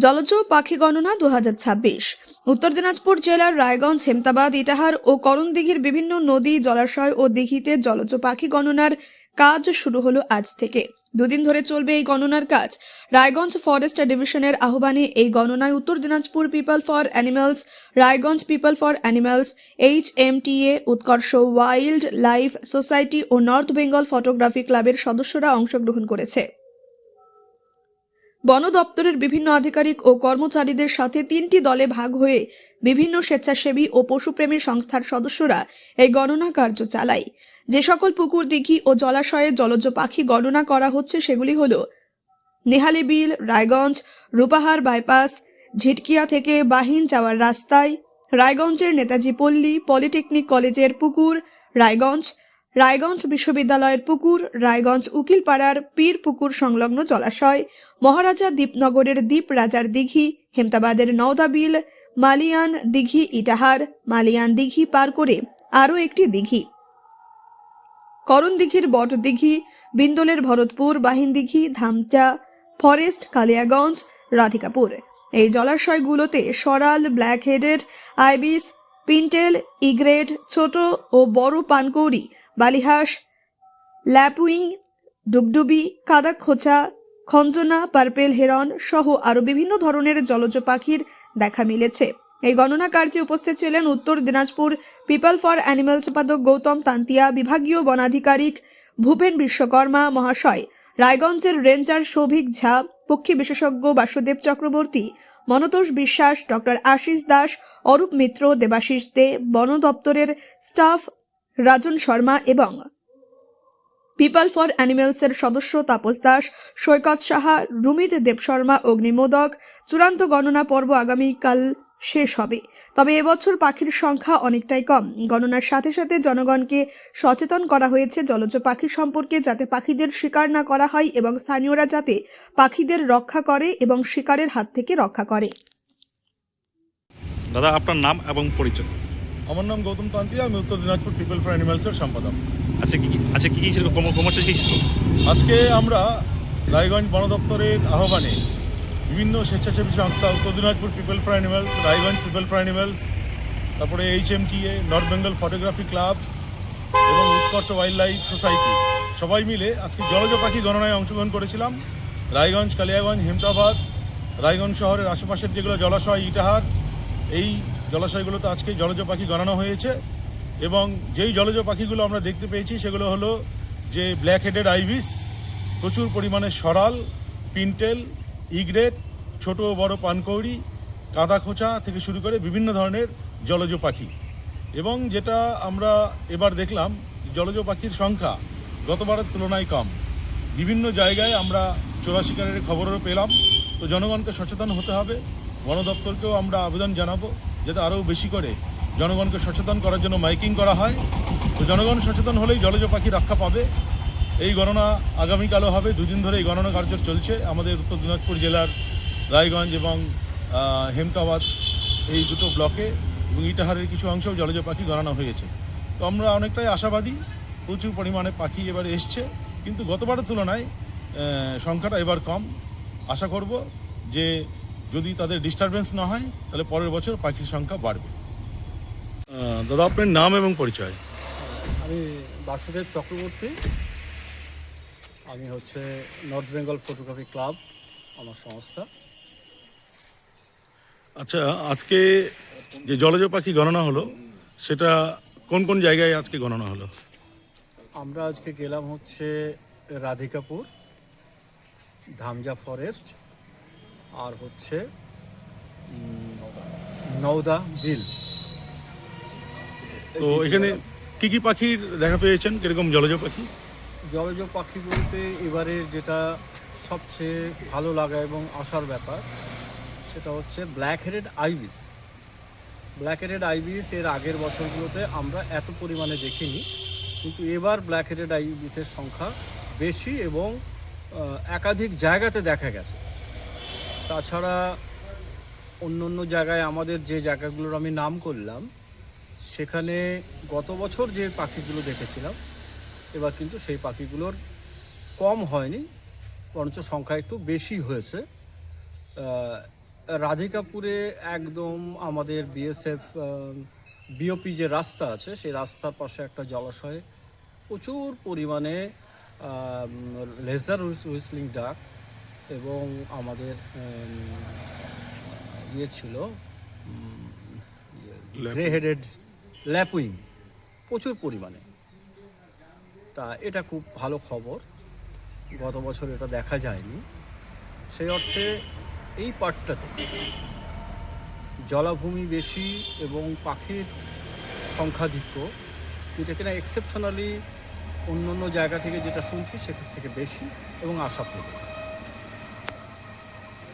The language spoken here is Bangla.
জলজ পাখি গণনা 2026। উত্তর দিনাজপুর জেলার রায়গঞ্জ, হেমতাবাদ, ইটাহার ও করণদিঘির বিভিন্ন নদী, জলাশয় ও দিঘিতে জলজ পাখি গণনার কাজ শুরু হলো আজ থেকে। দুদিন ধরে চলবে এই গণনার কাজ। রায়গঞ্জ ফরেস্ট ডিভিশনের আহ্বানে এই গণনায় উত্তর Dinajpur people for animals, Raiganj people for animals, HMTA, উৎকর্ষ ওয়াইল্ড লাইফ সোসাইটি ও নর্থ বেঙ্গল ফটোগ্রাফি ক্লাবের সদস্যরা অংশগ্রহণ করেছে। বন দপ্তরের বিভিন্ন আধিকারিক ও কর্মচারীদের সাথে 3টি দলে ভাগ হয়ে বিভিন্ন স্বেচ্ছাসেবী ও পশুপ্রেমী সংস্থার সদস্যরা এই গণনা কার্য চালায়। যে সকল পুকুর, দিঘি ও জলাশয়ে জলজ পাখি গণনা করা হচ্ছে সেগুলি হল নেহালি বিল, রায়গঞ্জ, রূপাহার বাইপাস, ঝিটকিয়া থেকে বাহিন যাওয়ার রাস্তায়, রায়গঞ্জের নেতাজি পল্লী, পলিটেকনিক কলেজের পুকুর, রায়গঞ্জ বিশ্ববিদ্যালয়ের পুকুর, রায়গঞ্জ উকিলপাড়ার পীর পুকুর সংলগ্ন জলাশয়, মহারাজা দ্বীপনগরের দ্বীপ রাজার দিঘি, হেমতাবাদের নওদা বিল, মালিয়ান দিঘি, ইটাহার মালিয়ান দিঘি পার করে আরও একটি দিঘি, করণদিঘির বট দিঘি, বিন্দলের ভরতপুর, বাহিন দিঘি, ধামচা ফরেস্ট, কালিয়াগঞ্জ, রাধিকাপুর। এই জলাশয়গুলোতে সরাল, ব্ল্যাক হেডেড আইবিস, পিন্টেল, ইগ্রেড, ছোট ও বড় পানকৌড়ি, বালিহাঁস, ল্যাপুইং, ডুবডুবি, কাদাখোঁচা, খঞ্জনা, পার্পেল হেরন সহ আরও বিভিন্ন ধরনের জলজ পাখির দেখা মিলেছে। এই গণনা কার্যে উপস্থিত ছিলেন উত্তর দিনাজপুর পিপল ফর অ্যানিমাল সম্পাদক গৌতম তান্তিয়া, বিভাগীয় বনাধিকারিক ভূপেন বিশ্বকর্মা মহাশয়, রায়গঞ্জের রেঞ্জার সৌভিক ঝা, পক্ষী বিশেষজ্ঞ বাসুদেব চক্রবর্তী, মনতোষ বিশ্বাস, ডক্টর আশিস দাস, অরূপ মিত্র, দেবাশিস দে, বন দপ্তরের স্টাফ রাজন শর্মা এবং পিপল ফর অ্যানিমেলসের সদস্য তাপস দাস, সৈকত সাহা, রুমিত দেবশর্মা, অগ্নিমোদক। চূড়ান্ত গণনা পর্ব আগামীকাল শেষ হবে। তবে এবছর পাখির সংখ্যা অনেকটাই কম। গণনার সাথে সাথে জনগণকে সচেতন করা হয়েছে জলজ পাখি সম্পর্কে, যাতে পাখিদের শিকার না করা হয় এবং স্থানীয়রা যাতে পাখিদের রক্ষা করে এবং শিকারের হাত থেকে রক্ষা করে। দাদা, আপনার নাম এবং পরিচয়। আমার নাম গৌতম তান্তিয়া, আমি উত্তর দিনাজপুর পিপল ফর অ্যানিমালসের সম্পাদক। কি ছিল কর্মসূচি ছিল? আজকে আমরা রায়গঞ্জ বন দপ্তরের আহ্বানে বিভিন্ন স্বেচ্ছাসেবী সংস্থা, উত্তর Dinajpur people for animals, Raiganj people for animals, তারপরে HMTA, north Bengal photography club এবং উৎকর্ষ ওয়াইল্ড লাইফ সোসাইটি সবাই মিলে আজকে জলজ পাখি গণনায় অংশগ্রহণ করেছিলাম। রায়গঞ্জ, কালিয়াগঞ্জ, হেমতাবাদ, রায়গঞ্জ শহরের আশেপাশের যেগুলো জলাশয়, ইটাহার, এই জলাশয়গুলোতে আজকে জলজ পাখি গণনা হয়েছে। এবং যেই জলজ পাখিগুলো আমরা দেখতে পেয়েছি সেগুলো হলো যে ব্ল্যাক হেডেড আইবিস, প্রচুর পরিমাণে সরাল, পিন্টেল, ইগ্রেট, ছোট ও বড় পানকৌড়ি, কাদাখোঁচা থেকে শুরু করে বিভিন্ন ধরনের জলজ পাখি। এবং যেটা আমরা এবার দেখলাম, জলজ পাখির সংখ্যা গতবারের তুলনায় কম। বিভিন্ন জায়গায় আমরা চোরা শিকারের খবরও পেলাম। তো জনগণকে সচেতন হতে হবে। বন দপ্তরকেও আমরা আবেদন জানাবো যাতে আরও বেশি করে জনগণকে সচেতন করার জন্য মাইকিং করা হয়। তো জনগণ সচেতন হলেই জলজ পাখি রক্ষা পাবে। এই গণনা আগামীকালও হবে। দুদিন ধরে এই গণনা কার্য চলছে আমাদের উত্তর দিনাজপুর জেলার রায়গঞ্জ এবং হেমতাবাদ এই দুটো ব্লকে এবং ইটাহারের কিছু অংশেও জলজ পাখি গণনা হয়েছে। তো আমরা অনেকটাই আশাবাদী, প্রচুর পরিমাণে পাখি এবার এসছে, কিন্তু গতবারের তুলনায় সংখ্যাটা এবার কম। আশা করব যে যদি তাদের ডিস্টারবেন্স না হয় তাহলে পরের বছর পাখির সংখ্যা বাড়বে। দাদা, আপনার নাম এবং পরিচয়। আমি বাসুদেব চক্রবর্তী, আমি নর্থ বেঙ্গল ফটোগ্রাফি ক্লাব আমার সংস্থা। আচ্ছা, আজকে যে জলজ পাখি গণনা হলো সেটা কোন কোন জায়গায় আজকে গণনা হলো? আমরা আজকে গেলাম রাধিকাপুর, ধামজা ফরেস্ট, আর নওদা বিল। তো এখানে কি কি পাখির দেখা পেয়েছেন? কিরকম জলজ পাখি? জলজ পাখি বলতে এবারে যেটা সবচেয়ে ভালো লাগা এবং আসার ব্যাপার সেটা black headed ibis. Black headed ibis এর আগের বছরগুলোতে আমরা এত পরিমাণে দেখিনি, কিন্তু এবার ব্ল্যাক হেডেড আইবিসের সংখ্যা বেশি এবং একাধিক জায়গাতে দেখা গেছে। তাছাড়া অন্য জায়গায় আমাদের যে জায়গাগুলোর আমি নাম করলাম সেখানে গত বছর যে পাখিগুলো দেখেছিলাম এবার কিন্তু সেই পাখিগুলোর কম হয়নি, বরঞ্চ সংখ্যা একটু বেশি হয়েছে। রাধিকাপুরে একদম আমাদের বিএসএফ বিওপি যে রাস্তা আছে সেই রাস্তার পাশে একটা জলাশয়ে প্রচুর পরিমাণে লেজার হুইসলিং ডাক এবং আমাদের ইয়ে ছিল গ্রে হেডেড ল্যাপুইং প্রচুর পরিমাণে। তা এটা খুব ভালো খবর, গত বছর এটা দেখা যায়নি। সেই অর্থে এই পার্টটাতে জলাভূমি বেশি এবং পাখির সংখ্যাধিক্য, যেটা কিনা এক্সেপশনালি অন্য অন্য জায়গা থেকে যেটা শুনছি সেখান থেকে বেশি এবং আশাপ্রদ।